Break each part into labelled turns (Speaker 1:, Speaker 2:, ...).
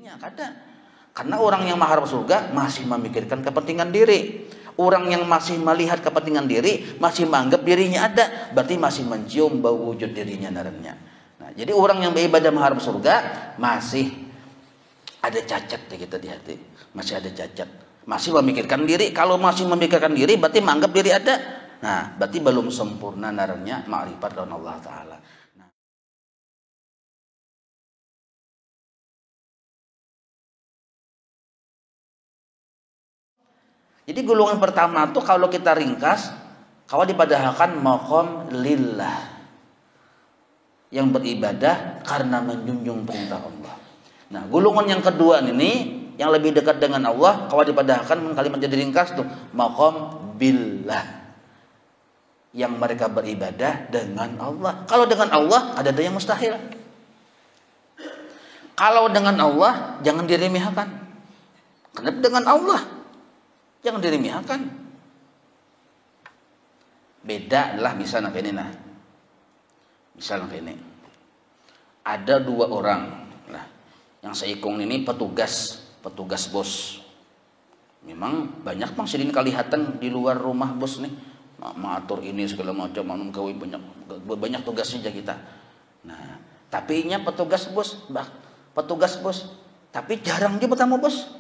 Speaker 1: dirinya. Karena orang yang mengharap surga masih memikirkan kepentingan diri. Orang yang masih melihat kepentingan diri, masih menganggap dirinya ada, berarti masih mencium bau wujud dirinya dalamnya. Nah, jadi orang yang beribadah mengharap surga masih ada cacat kita di hati, masih ada cacat, masih memikirkan diri. Kalau masih memikirkan diri, berarti menganggap diri ada. Nah, berarti belum sempurna narannya ma'rifat dengan Allah Ta'ala. Jadi golongan pertama tuh kalau kita ringkas, kalau dipadahkan maqam lillah, yang beribadah karena menjunjung perintah Allah. Nah, golongan yang kedua ini yang lebih dekat dengan Allah, kalau dipadahkan kalimat jadi ringkas tuh maqam billah, yang mereka beribadah dengan Allah. Kalau dengan Allah ada yang mustahil. Kalau dengan Allah jangan diremehkan. Karena dengan Allah jangan diremehkan. Beda adalah misalnya ini nah. Misalnya ini. Ada dua orang. Nah, yang seikung ini petugas bos. Memang banyak bang sedin kelihatan di luar rumah bos nih. Mengatur ini segala macam, gawe banyak tugasnya kita. Nah, tapi nya petugas bos. Tapi jarang dia bertemu bos.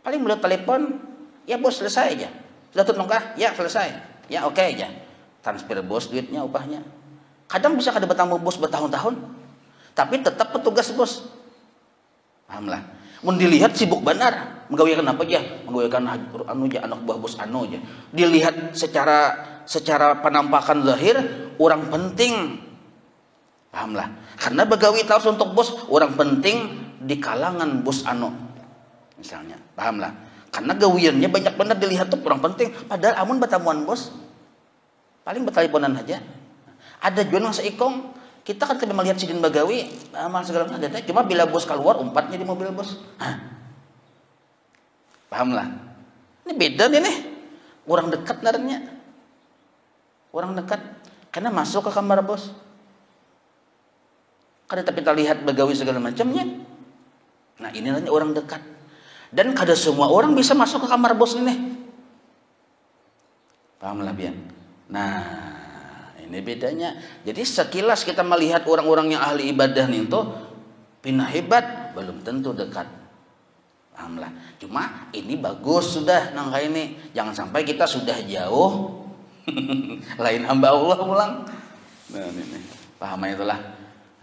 Speaker 1: Paling melihat telepon, ya bos selesai aja. Sudah tutup kah? Ya selesai. Ya oke aja. Transfer bos duitnya, upahnya. Kadang bisa kada bertemu bos bertahun-tahun, tapi tetap petugas bos. Pahamlah. Mun dilihat sibuk benar, menggawekan apa aja? Menggawekan anu aja, anak buah bos anu aja. Dilihat secara penampakan zahir orang penting. Pahamlah. Karena begawi terus untuk bos, orang penting di kalangan bos anu. Misalnya, pahamlah. Karena gawiannya banyak benar dilihat tuh orang penting. Padahal amun bertemuan bos, paling berteleponan aja. Ada jual yang seikong, kita kan tidak melihat sidin bagawi, amal segala macam. Cuma bila bos keluar, umpatnya di mobil bos. Pahamlah. Ini beda nih. Orang dekat naranya. Orang dekat. Karena masuk ke kamar bos. Kada tapi kita lihat bagawi segala macamnya. Nah ini namanya orang dekat. Dan kada semua orang bisa masuk ke kamar bos ini. Pahamlah biar. Nah ini bedanya. Jadi sekilas kita melihat orang-orang yang ahli ibadah nih itu pindah hebat, belum tentu dekat. Pahamlah. Cuma ini bagus sudah nangka ini. Jangan sampai kita sudah jauh. Lain hamba Allah pulang. Nah ini. Paham itulah.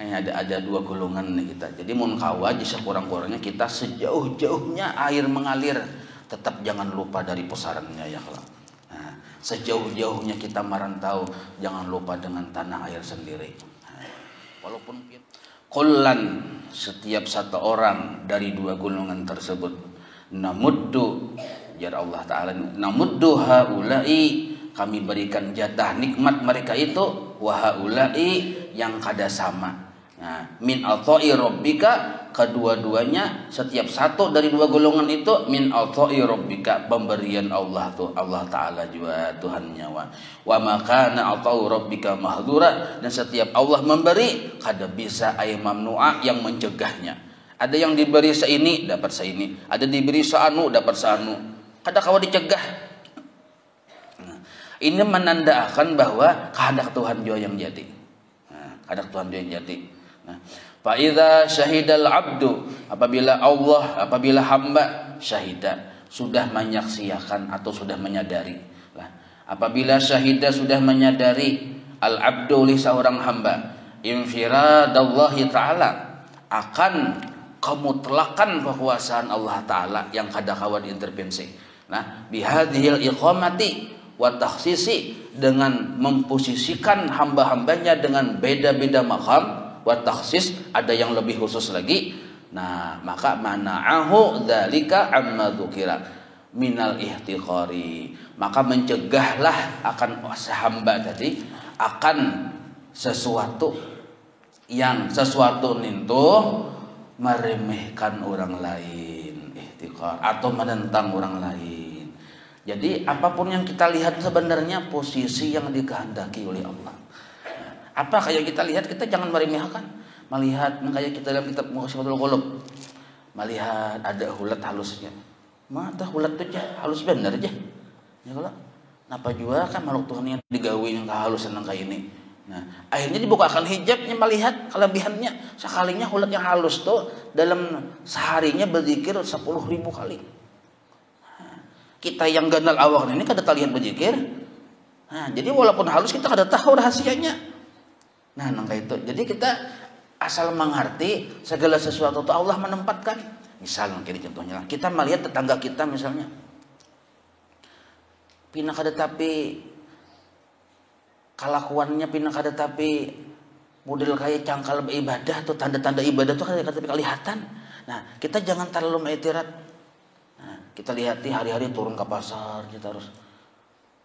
Speaker 1: Ada dua golongan nih kita. Jadi mun kawa sekurang-kurangnya kita sejauh-jauhnya air mengalir, tetap jangan lupa dari pusarannya ya kalau. Nah, sejauh-jauhnya kita merantau, jangan lupa dengan tanah air sendiri. Nah, walaupun kullan setiap satu orang dari dua golongan tersebut, namuddu jar Allah Taala, namuddu haula'i, kami berikan jatah nikmat mereka itu, wa haula'i yang kada sama. Nah, min atha'i rabbika, kedua-duanya setiap satu dari dua golongan itu min atha'i rabbika, pemberian Allah tuh, Allah Taala juga Tuhannya. Wa ma kana ata'u rabbika mahdura, dan setiap Allah memberi kada bisa ay mamnu'a yang mencegahnya. Ada yang diberi seini dapat seini, ada diberi seanu dapat seanu, kada kawa dicegah. Nah, ini menandakan bahwa kehendak Tuhan juga yang jadi. Nah, kehendak Tuhan juga yang jadi. Nah, fa idza syahidal abdu, apabila hamba syahida, sudah menyaksikan atau sudah menyadari. Nah, apabila syahida sudah menyadari al abdu li seorang hamba infiradallahi taala, akan kemutlakan kekuasaan Allah Taala yang kada kawan intervensi. Nah, bihadhil iqamati wa takhsisi, dengan memposisikan hamba-hambanya dengan beda-beda maqam, wa takhsis, ada yang lebih khusus lagi. Nah, maka mana'ahu dzalika amma dzukira minal ihtiqari, maka mencegahlah akan hamba tadi akan sesuatu itu meremehkan orang lain, ihtiqar, atau menentang orang lain. Jadi apapun yang kita lihat sebenarnya posisi yang dikehendaki oleh Allah. Apa kayak kita lihat, kita jangan meremehkan. Melihat kayak kita dalam kitab Muhasyabatul Qulub. melihat ada hulat halusnya. Mata hulat tuh halus bener aja. Ya kalau napa juga kan makhluk Tuhan yang digawe yang kehalusan kayak ini. Nah, akhirnya dibukakan hijabnya melihat kelebihannya. Sekalinya hulat yang halus tuh dalam seharinya berzikir 10.000 kali. Nah, kita yang gandal awak ini kada talian berzikir. Nah, jadi walaupun halus kita kada tahu rahasianya. Nah, nangka itu. Jadi kita asal mengerti segala sesuatu itu Allah menempatkan. Misal mungkin contohnya kita melihat tetangga kita misalnya. Pina kada tapi kelakuannya pina kada tapi model kayak cangkal beribadah tuh tanda-tanda ibadah tuh kada tapi kelihatan. Nah, kita jangan terlalu mengiktirat. Nah, kita lihat hari-hari turun ke pasar kita harus.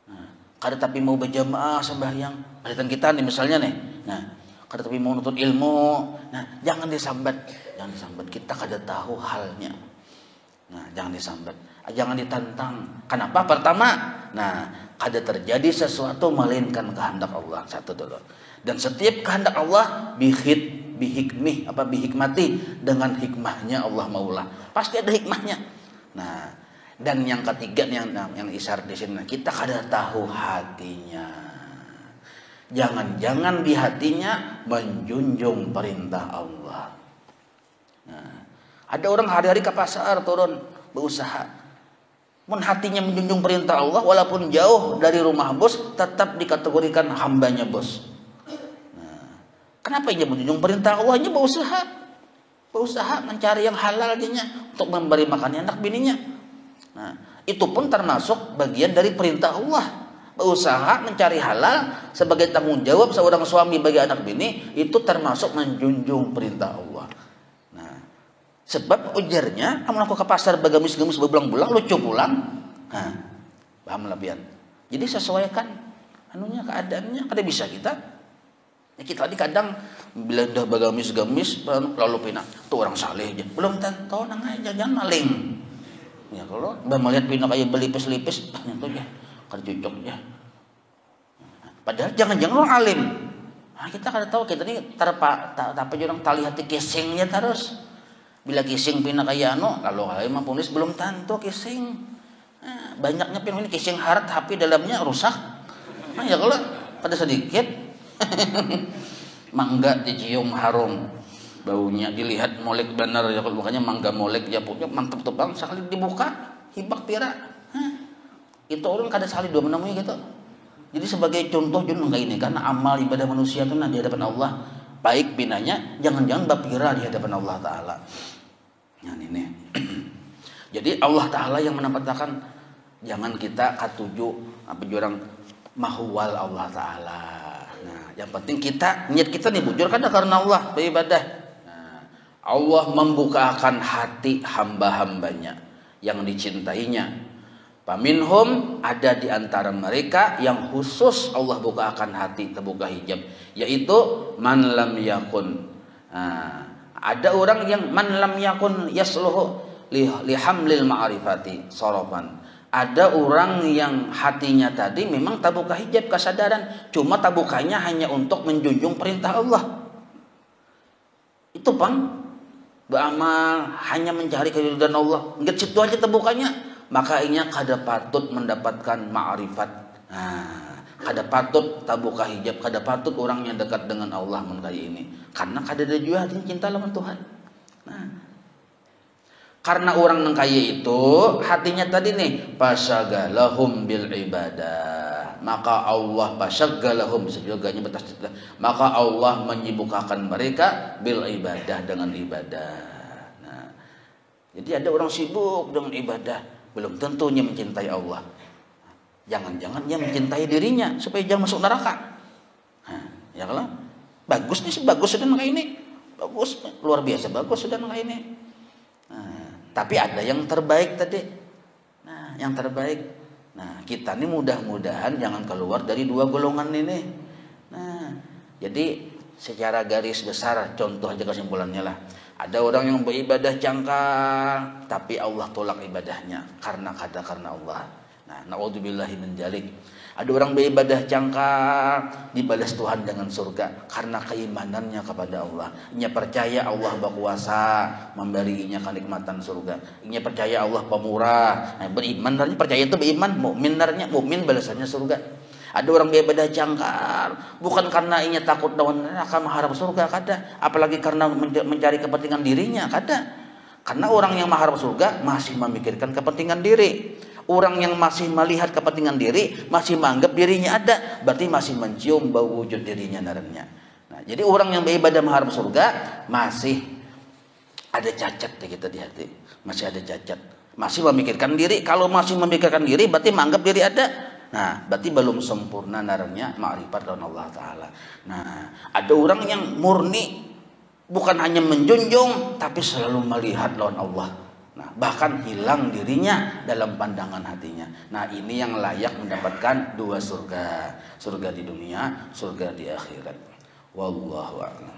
Speaker 1: Nah, kada tapi mau berjamaah sembahyang. Kelihatan kita nih misalnya nih. Nah, kada tapi mau nuntut ilmu. Nah, jangan disambat. Jangan disambat. Kita kada tahu halnya. Nah, jangan disambat. Jangan ditantang. Kenapa? Pertama, nah, kada terjadi sesuatu melainkan kehendak Allah. Satu dulu. Dan setiap kehendak Allah bihikmati dengan hikmahnya Allah Maula. Pasti ada hikmahnya. Nah, dan yang ketiga yang isyarat di sini kita kada tahu hatinya. Jangan-jangan di hatinya menjunjung perintah Allah. Nah, ada orang hari-hari ke pasar turun berusaha. Mun hatinya menjunjung perintah Allah walaupun jauh dari rumah bos tetap dikategorikan hambanya bos. Nah, kenapa ia menjunjung perintah Allah? Ia berusaha mencari yang halal dinya untuk memberi makan anak bininya. Nah, itu pun termasuk bagian dari perintah Allah. Berusaha mencari halal sebagai tanggung jawab seorang suami bagi anak bini itu termasuk menjunjung perintah Allah. Nah, sebab ujarnya kamu aku ke pasar bagamis-gamis berulang-ulang lucu pulang. Nah, paham lebihan. Jadi sesuaikan anunya keadaannya kada bisa kita. Ya, kita tadi kadang bila dah bagamis-gamis lalu pindah tuh orang saleh aja. Belum tentu nang aja jangan maling. Ya kalau melihat pindah kayak belipis-lipis itu ya kan cocok ya. Padahal jangan-jangan orang alim. Nah, kita kada tahu kita ini apa orang tali hati kesingnya terus. Bila kising pindah kayak lalu alim punis belum tentu kising. Nah, banyaknya pindah ini kising harat tapi dalamnya rusak. Nah, ya kalau pada sedikit mangga dicium harum. Baunya dilihat molek benar ya kalau makanya mangga molek ya punya mantap tuh bang sekali dibuka hibak pira. Itu orang kada sekali dua menemui gitu. Jadi sebagai contoh junung kayak ini karena amal ibadah manusia itu di hadapan Allah baik binanya jangan-jangan bapira di hadapan Allah Taala. Nah ini. Jadi Allah Taala yang menempatkan jangan kita katuju apa jurang mahwal Allah Taala. Nah, yang penting kita niat kita nih bujur kada karena Allah beribadah. Nah, Allah membukakan hati hamba-hambanya yang dicintainya. Paminhum ada di antara mereka yang khusus Allah bukakan hati terbuka hijab yaitu man lam yakun. Nah, ada orang yang man lam yakun yasluhu lihamlil ma'rifati sorofan. Ada orang yang hatinya tadi memang terbuka hijab kesadaran cuma terbukanya hanya untuk menjunjung perintah Allah. Itu bang beramal hanya mencari keridhaan Allah. Enggak situ aja terbukanya. Maka inya kada patut mendapatkan ma'rifat. Nah, kada patut tabuka hijab, kada patut orang yang dekat dengan Allah mengenai ini. Karena kada ada juga hati cinta lawan Tuhan. Nah, karena orang yang kaya itu hatinya tadi nih pasagalahum bil ibadah. Maka Allah pasagalahum sejoganya batas maka Allah menyibukkan mereka bil ibadah dengan ibadah. Nah, jadi ada orang sibuk dengan ibadah belum tentunya mencintai Allah. Jangan-jangan dia mencintai dirinya supaya jangan masuk neraka. Nah, ya kalau bagus nih bagus sudah kayak ini. Bagus, luar biasa bagus sudah kayak ini. Nah, tapi ada yang terbaik tadi. Nah, yang terbaik. Nah, kita nih mudah-mudahan jangan keluar dari dua golongan ini. Nah, jadi secara garis besar contoh aja kesimpulannya lah. Ada orang yang beribadah jangkal tapi Allah tolak ibadahnya karena Allah. Nah, naudzubillahi min dzalik. Ada orang beribadah jangkar dibalas Tuhan dengan surga karena keimanannya kepada Allah. Ia percaya Allah berkuasa memberinya kenikmatan surga. Ia percaya Allah pemurah. Nah, beriman artinya percaya itu beriman, mukmin artinya mukmin balasannya surga. Ada orang beribadah jangkar bukan karena ia takut lawan neraka mengharap surga kada, apalagi karena mencari kepentingan dirinya kada. Karena orang yang mengharap surga masih memikirkan kepentingan diri. Orang yang masih melihat kepentingan diri, masih menganggap dirinya ada, berarti masih mencium bau wujud dirinya naranya. Nah, jadi orang yang beribadah mengharap surga masih ada cacat kita di hati, masih ada cacat, masih memikirkan diri. Kalau masih memikirkan diri, berarti menganggap diri ada. Nah, berarti belum sempurna naranya ma'rifat dengan Allah Taala. Nah, ada orang yang murni, bukan hanya menjunjung, tapi selalu melihat lawan Allah. Nah, bahkan hilang dirinya dalam pandangan hatinya. Nah, ini yang layak mendapatkan dua surga. Surga di dunia, surga di akhirat. Wallahu a'lam.